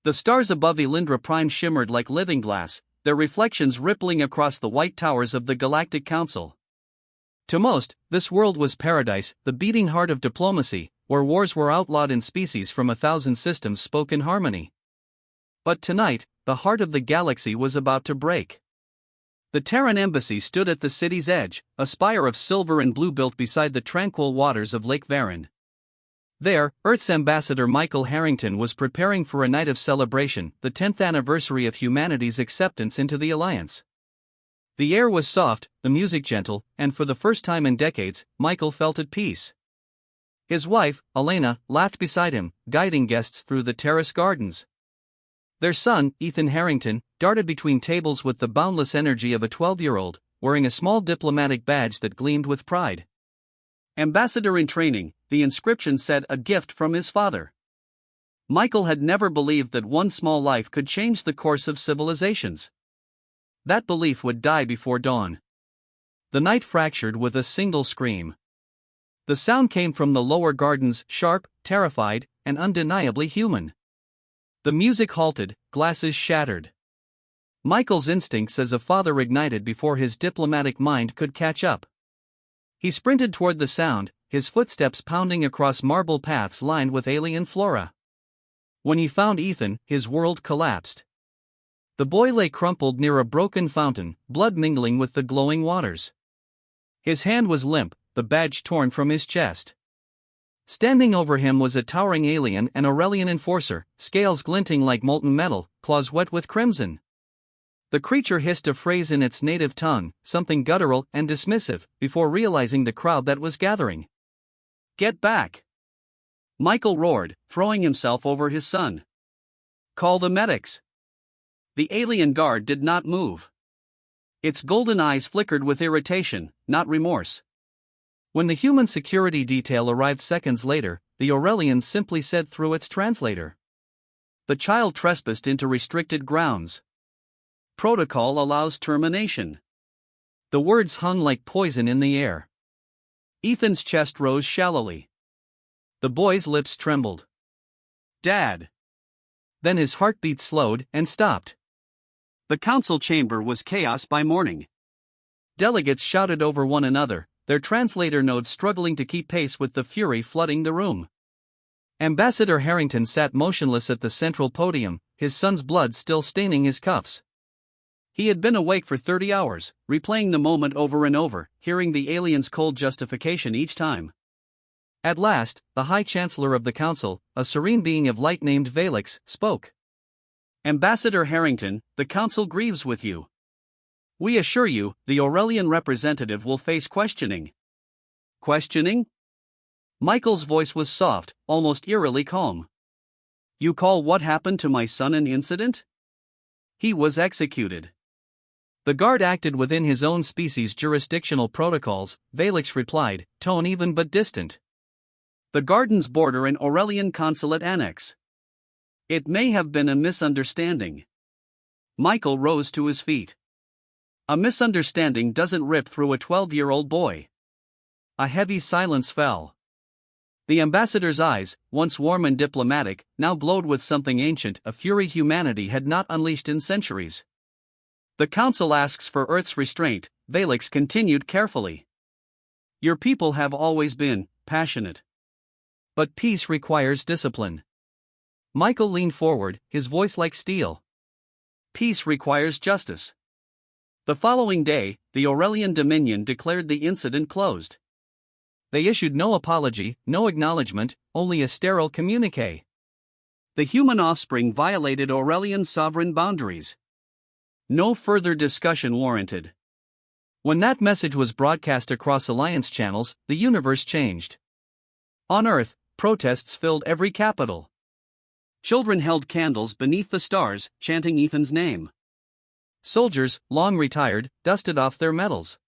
The stars above Elindra Prime shimmered like living glass, their reflections rippling across the white towers of the Galactic Council. To most, this world was paradise, the beating heart of diplomacy, where wars were outlawed and species from 1,000 systems spoke in harmony. But tonight, the heart of the galaxy was about to break. The Terran embassy stood at the city's edge, a spire of silver and blue built beside the tranquil waters of Lake Varen. There, Earth's ambassador Michael Harrington was preparing for a night of celebration, the 10th anniversary of humanity's acceptance into the Alliance. The air was soft, the music gentle, and for the first time in decades, Michael felt at peace. His wife, Elena, laughed beside him, guiding guests through the terrace gardens. Their son, Ethan Harrington, darted between tables with the boundless energy of a 12-year-old, wearing a small diplomatic badge that gleamed with pride. Ambassador in training, the inscription said, a gift from his father. Michael had never believed that one small life could change the course of civilizations. That belief would die before dawn. The night fractured with a single scream. The sound came from the lower gardens, sharp, terrified, and undeniably human. The music halted, glasses shattered. Michael's instincts as a father ignited before his diplomatic mind could catch up. He sprinted toward the sound, his footsteps pounding across marble paths lined with alien flora. When he found Ethan, his world collapsed. The boy lay crumpled near a broken fountain, blood mingling with the glowing waters. His hand was limp, the badge torn from his chest. Standing over him was a towering alien, an Aurelian enforcer, scales glinting like molten metal, claws wet with crimson. The creature hissed a phrase in its native tongue, something guttural and dismissive, before realizing the crowd that was gathering. "Get back!" Michael roared, throwing himself over his son. "Call the medics!" The alien guard did not move. Its golden eyes flickered with irritation, not remorse. When the human security detail arrived seconds later, the Aurelian simply said through its translator, "The child trespassed into restricted grounds. Protocol allows termination." The words hung like poison in the air. Ethan's chest rose shallowly. The boy's lips trembled. "Dad." Then his heartbeat slowed and stopped. The council chamber was chaos by morning. Delegates shouted over one another, their translator nodes struggling to keep pace with the fury flooding the room. Ambassador Harrington sat motionless at the central podium, his son's blood still staining his cuffs. He had been awake for 30 hours, replaying the moment over and over, hearing the alien's cold justification each time. At last, the High Chancellor of the Council, a serene being of light named Valix, spoke. "Ambassador Harrington, the Council grieves with you. We assure you, the Aurelian representative will face questioning." "Questioning?" Michael's voice was soft, almost eerily calm. "You call what happened to my son an incident? He was executed." The guard acted within his own species' jurisdictional protocols, Valix replied, tone even but distant. "The gardens border an Aurelian consulate annex. It may have been a misunderstanding." Michael rose to his feet. "A misunderstanding doesn't rip through a 12-year-old boy." A heavy silence fell. The ambassador's eyes, once warm and diplomatic, now glowed with something ancient, a fury humanity had not unleashed in centuries. "The Council asks for Earth's restraint," Valix continued carefully. "Your people have always been passionate. But peace requires discipline." Michael leaned forward, his voice like steel. "Peace requires justice." The following day, the Aurelian Dominion declared the incident closed. They issued no apology, no acknowledgement, only a sterile communiqué. The human offspring violated Aurelian sovereign boundaries. No further discussion warranted. When that message was broadcast across Alliance channels, the universe changed. On Earth, protests filled every capital. Children held candles beneath the stars, chanting Ethan's name. Soldiers, long retired, dusted off their medals.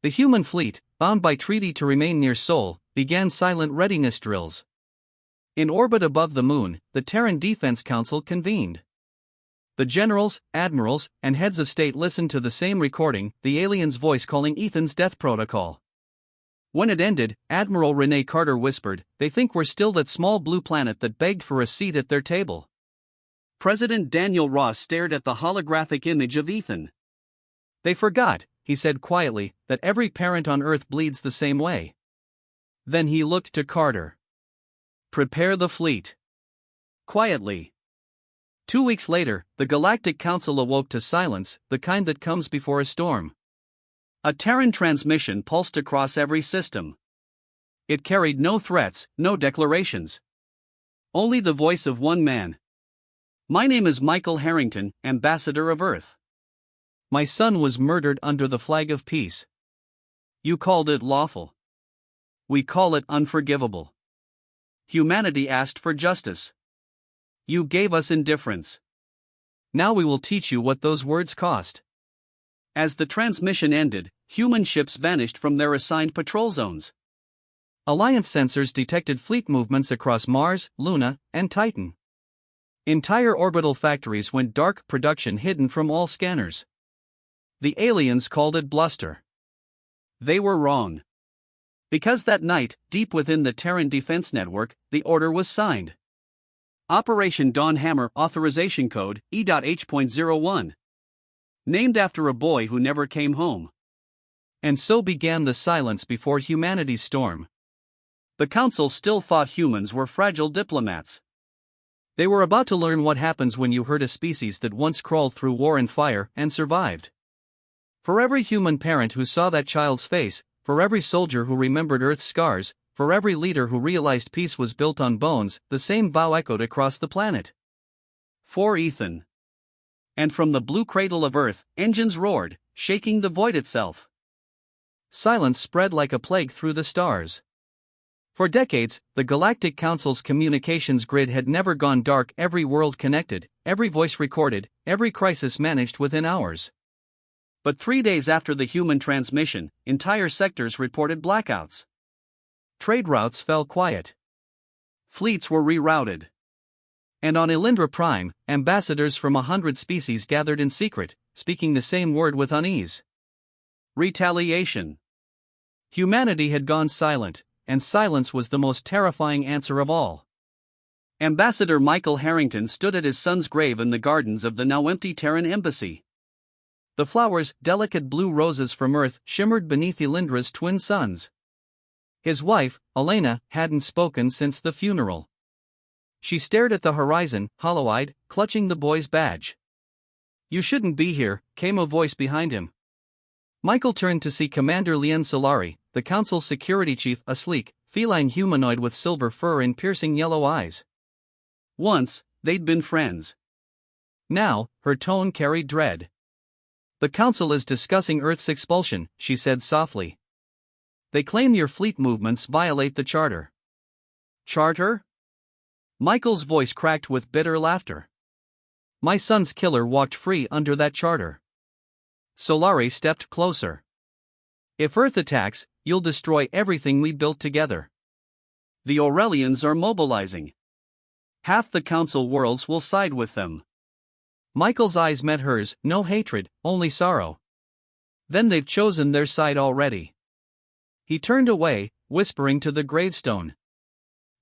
The human fleet, bound by treaty to remain near Sol, began silent readiness drills. In orbit above the moon, the Terran Defense Council convened. The generals, admirals, and heads of state listened to the same recording, the alien's voice calling Ethan's death protocol. When it ended, Admiral Renee Carter whispered, "They think we're still that small blue planet that begged for a seat at their table." President Daniel Ross stared at the holographic image of Ethan. They forgot, he said quietly, that every parent on Earth bleeds the same way. Then he looked to Carter. Prepare the fleet. Quietly. 2 weeks later, the Galactic Council awoke to silence, the kind that comes before a storm. A Terran transmission pulsed across every system. It carried no threats, no declarations. Only the voice of one man. My name is Michael Harrington, Ambassador of Earth. My son was murdered under the flag of peace. You called it lawful. We call it unforgivable. Humanity asked for justice. You gave us indifference. Now we will teach you what those words cost. As the transmission ended, human ships vanished from their assigned patrol zones. Alliance sensors detected fleet movements across Mars, Luna, and Titan. Entire orbital factories went dark, production hidden from all scanners. The aliens called it bluster. They were wrong. Because that night, deep within the Terran Defense Network, the order was signed. Operation Dawn Hammer Authorization Code E.H.01. Named after a boy who never came home. And so began the silence before humanity's storm. The Council still thought humans were fragile diplomats. They were about to learn what happens when you hurt a species that once crawled through war and fire and survived. For every human parent who saw that child's face, for every soldier who remembered Earth's scars, for every leader who realized peace was built on bones, the same vow echoed across the planet. For Ethan. And from the blue cradle of Earth, engines roared, shaking the void itself. Silence spread like a plague through the stars. For decades, the Galactic Council's communications grid had never gone dark, every world connected, every voice recorded, every crisis managed within hours. But 3 days after the human transmission, entire sectors reported blackouts. Trade routes fell quiet. Fleets were rerouted. And on Elindra Prime, ambassadors from 100 species gathered in secret, speaking the same word with unease. Retaliation. Humanity had gone silent, and silence was the most terrifying answer of all. Ambassador Michael Harrington stood at his son's grave in the gardens of the now empty Terran embassy. The flowers, delicate blue roses from Earth, shimmered beneath Elindra's twin suns. His wife, Elena, hadn't spoken since the funeral. She stared at the horizon, hollow-eyed, clutching the boy's badge. You shouldn't be here, came a voice behind him. Michael turned to see Commander Leon Solari, the Council's security chief, a sleek, feline humanoid with silver fur and piercing yellow eyes. Once, they'd been friends. Now, her tone carried dread. The Council is discussing Earth's expulsion, she said softly. They claim your fleet movements violate the Charter. Charter? Michael's voice cracked with bitter laughter. My son's killer walked free under that charter. Solari stepped closer. If Earth attacks, you'll destroy everything we built together. The Aurelians are mobilizing. Half the Council worlds will side with them. Michael's eyes met hers, no hatred, only sorrow. Then they've chosen their side already. He turned away, whispering to the gravestone.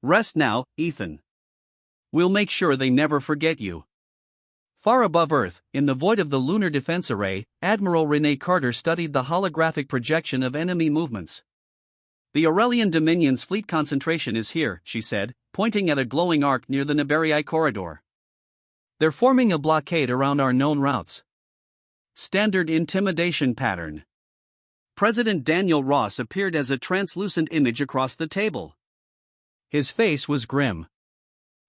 Rest now, Ethan. We'll make sure they never forget you. Far above Earth, in the void of the Lunar Defense Array, Admiral Renee Carter studied the holographic projection of enemy movements. The Aurelian Dominion's fleet concentration is here, she said, pointing at a glowing arc near the Neberii corridor. They're forming a blockade around our known routes. Standard intimidation pattern. President Daniel Ross appeared as a translucent image across the table. His face was grim.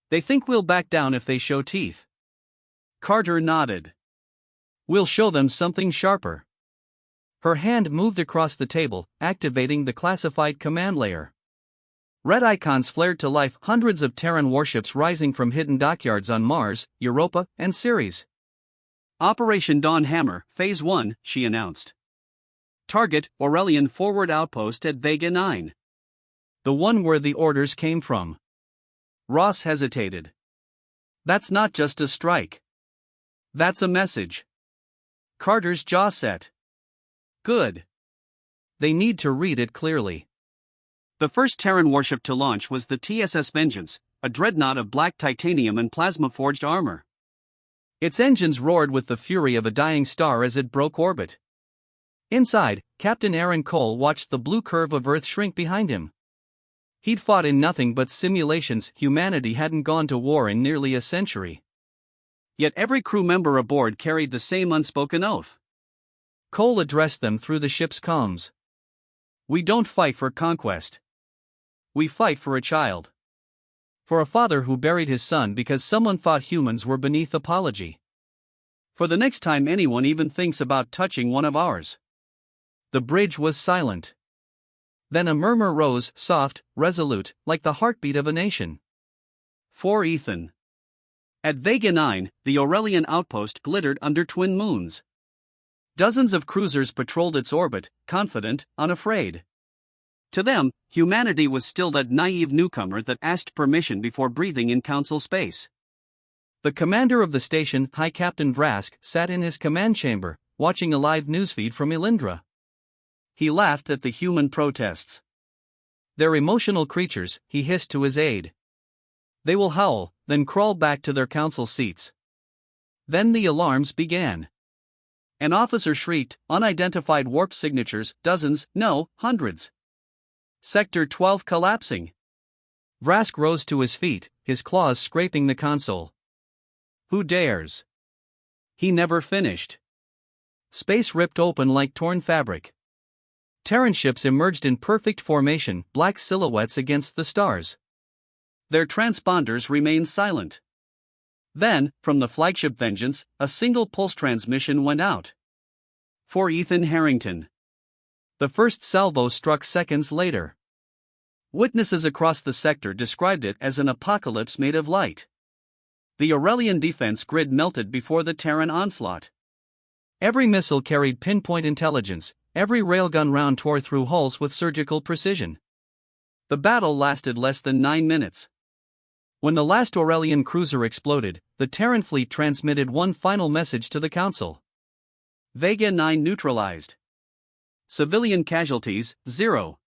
They think we'll back down if they show teeth. Carter nodded. We'll show them something sharper. Her hand moved across the table, activating the classified command layer. Red icons flared to life, hundreds of Terran warships rising from hidden dockyards on Mars, Europa, and Ceres. Operation Dawn Hammer, Phase 1, she announced. Target, Aurelian Forward Outpost at Vega 9. The one where the orders came from. Ross hesitated. That's not just a strike. That's a message. Carter's jaw set. Good. They need to read it clearly. The first Terran warship to launch was the TSS Vengeance, a dreadnought of black titanium and plasma-forged armor. Its engines roared with the fury of a dying star as it broke orbit. Inside, Captain Aaron Cole watched the blue curve of Earth shrink behind him. He'd fought in nothing but simulations. Humanity hadn't gone to war in nearly a century. Yet every crew member aboard carried the same unspoken oath. Cole addressed them through the ship's comms. "We don't fight for conquest. We fight for a child. For a father who buried his son because someone thought humans were beneath apology. For the next time anyone even thinks about touching one of ours." The bridge was silent. Then a murmur rose, soft, resolute, like the heartbeat of a nation. "For Ethan." At Vega 9, the Aurelian outpost glittered under twin moons. Dozens of cruisers patrolled its orbit, confident, unafraid. To them, humanity was still that naive newcomer that asked permission before breathing in council space. The commander of the station, High Captain Vrask, sat in his command chamber, watching a live newsfeed from Elindra. He laughed at the human protests. "They're emotional creatures," he hissed to his aide. "They will howl, then crawl back to their council seats." Then the alarms began. An officer shrieked, "Unidentified warp signatures, dozens, no, hundreds. Sector 12 collapsing." Vrask rose to his feet, his claws scraping the console. "Who dares?" He never finished. Space ripped open like torn fabric. Terran ships emerged in perfect formation, black silhouettes against the stars. Their transponders remained silent. Then, from the flagship Vengeance, a single pulse transmission went out. "For Ethan Harrington." The first salvo struck seconds later. Witnesses across the sector described it as an apocalypse made of light. The Aurelian defense grid melted before the Terran onslaught. Every missile carried pinpoint intelligence, every railgun round tore through hulls with surgical precision. The battle lasted less than 9 minutes. When the last Aurelian cruiser exploded, the Terran fleet transmitted one final message to the Council. Vega 9 neutralized. Civilian casualties, 0.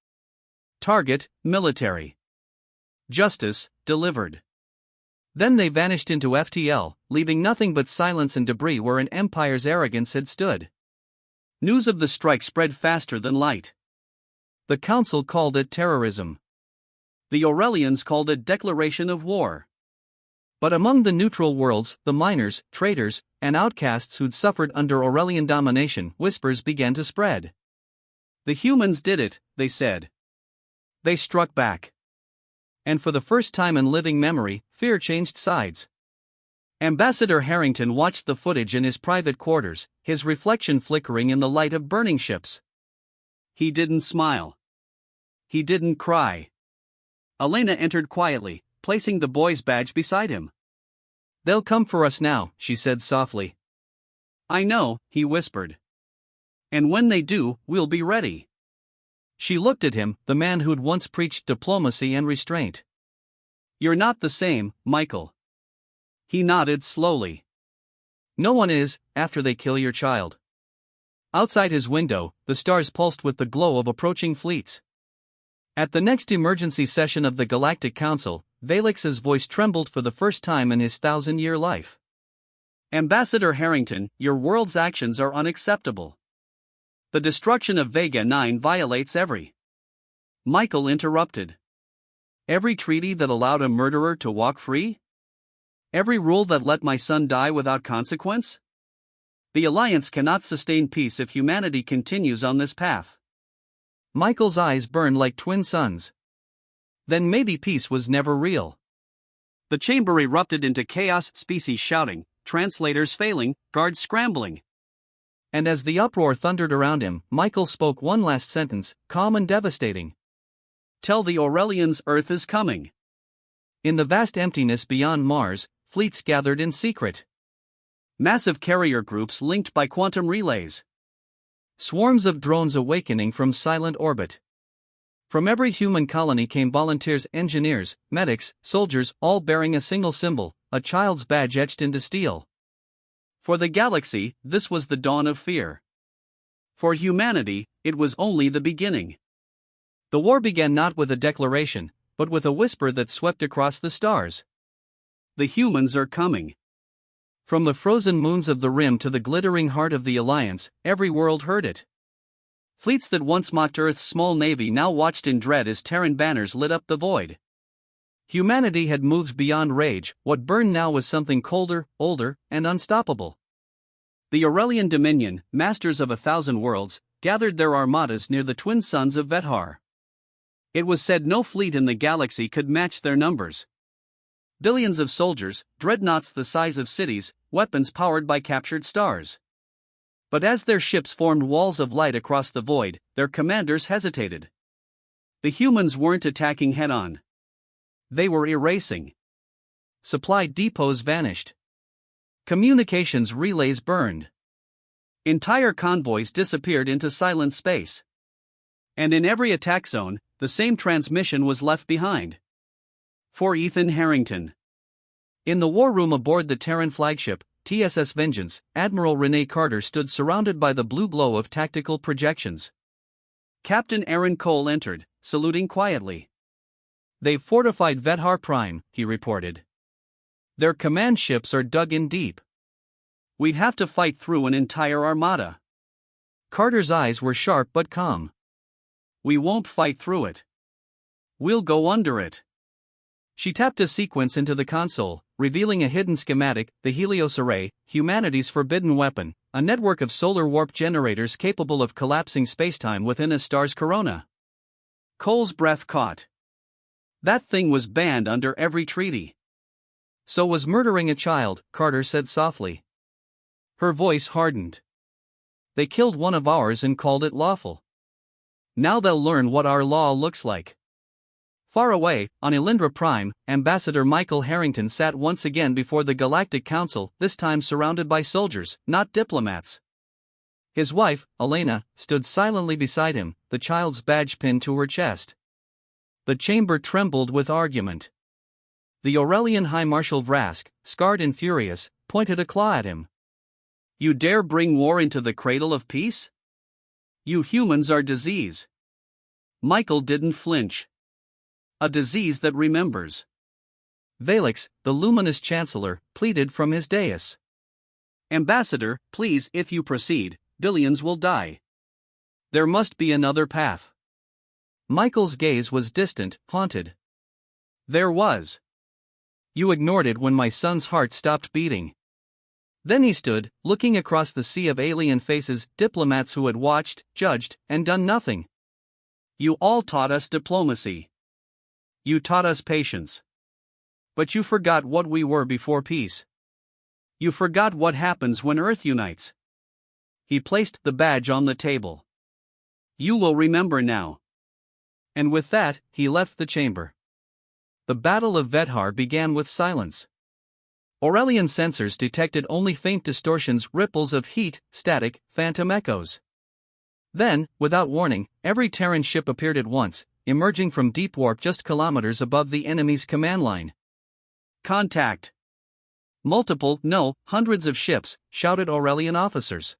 Target, military. Justice, delivered. Then they vanished into FTL, leaving nothing but silence and debris where an empire's arrogance had stood. News of the strike spread faster than light. The Council called it terrorism. The Aurelians called it declaration of war. But among the neutral worlds, the miners, traitors, and outcasts who'd suffered under Aurelian domination, whispers began to spread. The humans did it, they said. They struck back. And for the first time in living memory, fear changed sides. Ambassador Harrington watched the footage in his private quarters, his reflection flickering in the light of burning ships. He didn't smile. He didn't cry. Elena entered quietly, placing the boy's badge beside him. "They'll come for us now," she said softly. "I know," he whispered. "And when they do, we'll be ready." She looked at him, the man who'd once preached diplomacy and restraint. "You're not the same, Michael." He nodded slowly. "No one is, after they kill your child." Outside his window, the stars pulsed with the glow of approaching fleets. At the next emergency session of the Galactic Council, Valix's voice trembled for the first time in his 1,000-year life. "Ambassador Harrington, your world's actions are unacceptable. The destruction of Vega 9 violates every..." Michael interrupted. "Every treaty that allowed a murderer to walk free? Every rule that let my son die without consequence? The Alliance cannot sustain peace if humanity continues on this path." Michael's eyes burned like twin suns. Then maybe peace was never real. The chamber erupted into chaos, species shouting, translators failing, guards scrambling. And as the uproar thundered around him, Michael spoke one last sentence, calm and devastating. "Tell the Aurelians Earth is coming." In the vast emptiness beyond Mars, fleets gathered in secret. Massive carrier groups linked by quantum relays. Swarms of drones awakening from silent orbit. From every human colony came volunteers, engineers, medics, soldiers, all bearing a single symbol, a child's badge etched into steel. For the galaxy, this was the dawn of fear. For humanity, it was only the beginning. The war began not with a declaration, but with a whisper that swept across the stars. The humans are coming. From the frozen moons of the Rim to the glittering heart of the Alliance, every world heard it. Fleets that once mocked Earth's small navy now watched in dread as Terran banners lit up the void. Humanity had moved beyond rage. What burned now was something colder, older, and unstoppable. The Aurelian Dominion, masters of 1,000 worlds, gathered their armadas near the twin suns of Vethar. It was said no fleet in the galaxy could match their numbers. Billions of soldiers, dreadnoughts the size of cities, weapons powered by captured stars. But as their ships formed walls of light across the void, their commanders hesitated. The humans weren't attacking head-on. They were erasing. Supply depots vanished. Communications relays burned. Entire convoys disappeared into silent space. And in every attack zone, the same transmission was left behind. For Ethan Harrington. In the war room aboard the Terran flagship, TSS Vengeance, Admiral Rene Carter stood surrounded by the blue glow of tactical projections. Captain Aaron Cole entered, saluting quietly. "They've fortified Vethar Prime," he reported. "Their command ships are dug in deep. We'd have to fight through an entire armada." Carter's eyes were sharp but calm. "We won't fight through it. We'll go under it." She tapped a sequence into the console, revealing a hidden schematic, the Helios Array, humanity's forbidden weapon, a network of solar warp generators capable of collapsing spacetime within a star's corona. Cole's breath caught. That thing was banned under every treaty. "So was murdering a child," Carter said softly. Her voice hardened. "They killed one of ours and called it lawful. Now they'll learn what our law looks like." Far away, on Elindra Prime, Ambassador Michael Harrington sat once again before the Galactic Council, this time surrounded by soldiers, not diplomats. His wife, Elena, stood silently beside him, the child's badge pinned to her chest. The chamber trembled with argument. The Aurelian High Marshal Vrask, scarred and furious, pointed a claw at him. "You dare bring war into the cradle of peace? You humans are disease." Michael didn't flinch. "A disease that remembers." Valix, the luminous chancellor, pleaded from his dais. "Ambassador, please, if you proceed, billions will die. There must be another path." Michael's gaze was distant, haunted. "There was. You ignored it when my son's heart stopped beating." Then he stood, looking across the sea of alien faces, diplomats who had watched, judged, and done nothing. "You all taught us diplomacy. You taught us patience. But you forgot what we were before peace. You forgot what happens when Earth unites." He placed the badge on the table. "You will remember now." And with that, he left the chamber. The Battle of Vethar began with silence. Aurelian sensors detected only faint distortions, ripples of heat, static, phantom echoes. Then, without warning, every Terran ship appeared at once, emerging from deep warp just kilometers above the enemy's command line. "Contact!" "Multiple, no, hundreds of ships," shouted Aurelian officers.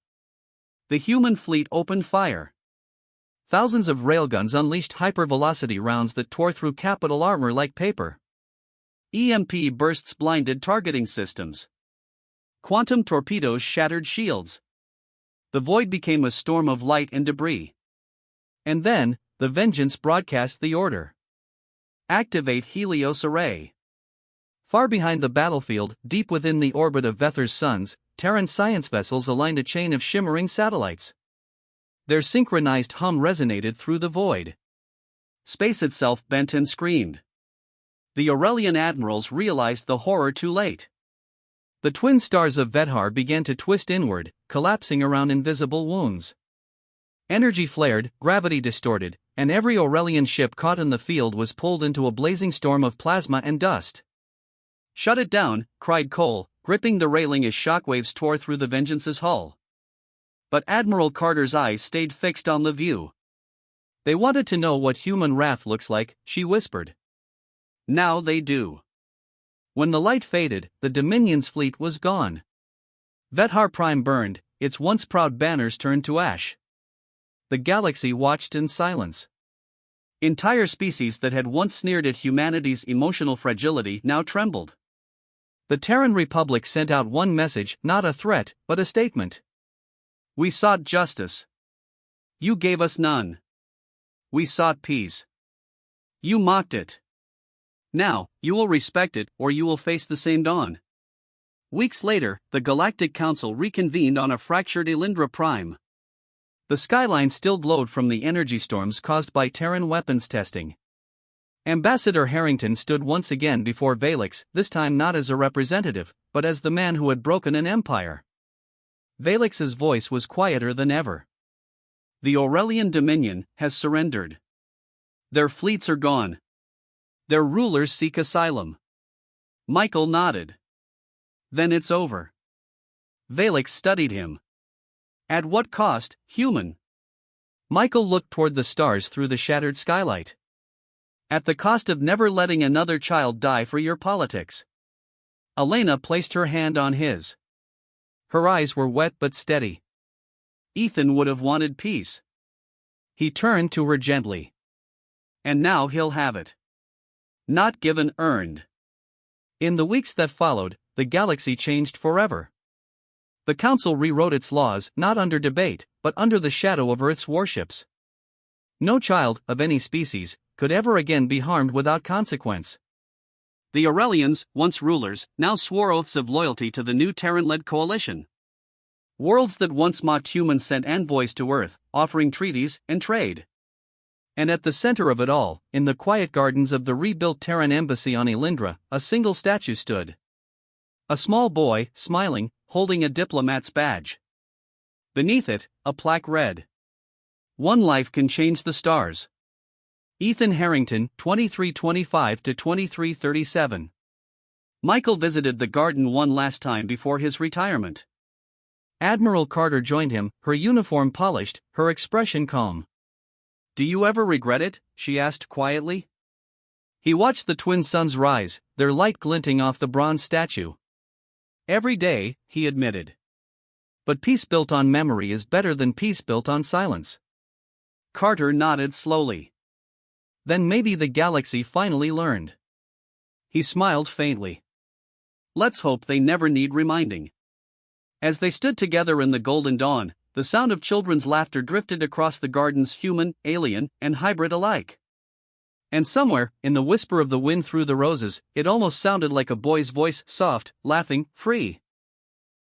The human fleet opened fire. Thousands of railguns unleashed hypervelocity rounds that tore through capital armor like paper. EMP bursts blinded targeting systems. Quantum torpedoes shattered shields. The void became a storm of light and debris. And then, the Vengeance broadcast the order. "Activate Helios Array." Far behind the battlefield, deep within the orbit of Vethar's suns, Terran science vessels aligned a chain of shimmering satellites. Their synchronized hum resonated through the void. Space itself bent and screamed. The Aurelian admirals realized the horror too late. The twin stars of Vethar began to twist inward, collapsing around invisible wounds. Energy flared, gravity distorted, and every Aurelian ship caught in the field was pulled into a blazing storm of plasma and dust. "Shut it down," cried Cole, gripping the railing as shockwaves tore through the Vengeance's hull. But Admiral Carter's eyes stayed fixed on the view. "They wanted to know what human wrath looks like," she whispered. "Now they do." When the light faded, the Dominion's fleet was gone. Vethar Prime burned, its once proud banners turned to ash. The galaxy watched in silence. Entire species that had once sneered at humanity's emotional fragility now trembled. The Terran Republic sent out one message, not a threat, but a statement. We sought justice. You gave us none. We sought peace. You mocked it. Now, you will respect it, or you will face the same dawn. Weeks later, the Galactic Council reconvened on a fractured Elindra Prime. The skyline still glowed from the energy storms caused by Terran weapons testing. Ambassador Harrington stood once again before Valix, this time not as a representative, but as the man who had broken an empire. Valix's voice was quieter than ever. The Aurelian Dominion has surrendered. Their fleets are gone. Their rulers seek asylum. Michael nodded. Then it's over. Valix studied him. At what cost, human? Michael looked toward the stars through the shattered skylight. At the cost of never letting another child die for your politics. Elena placed her hand on his. Her eyes were wet but steady. Ethan would have wanted peace. He turned to her gently. And now he'll have it. Not given, earned. In the weeks that followed, the galaxy changed forever. The Council rewrote its laws, not under debate, but under the shadow of Earth's warships. No child, of any species, could ever again be harmed without consequence. The Aurelians, once rulers, now swore oaths of loyalty to the new Terran-led coalition. Worlds that once mocked humans sent envoys to Earth, offering treaties and trade. And at the center of it all, in the quiet gardens of the rebuilt Terran embassy on Elindra, a single statue stood. A small boy, smiling, holding a diplomat's badge. Beneath it, a plaque read, "One life can change the stars." Ethan Harrington, 2325 to 2337. Michael visited the garden one last time before his retirement. Admiral Carter joined him, her uniform polished, her expression calm. "Do you ever regret it?" she asked quietly. He watched the twin suns rise, their light glinting off the bronze statue. "Every day," he admitted. "But peace built on memory is better than peace built on silence." Carter nodded slowly. Then maybe the galaxy finally learned. He smiled faintly. Let's hope they never need reminding. As they stood together in the golden dawn, the sound of children's laughter drifted across the gardens, human, alien, and hybrid alike. And somewhere, in the whisper of the wind through the roses, it almost sounded like a boy's voice, soft, laughing, free.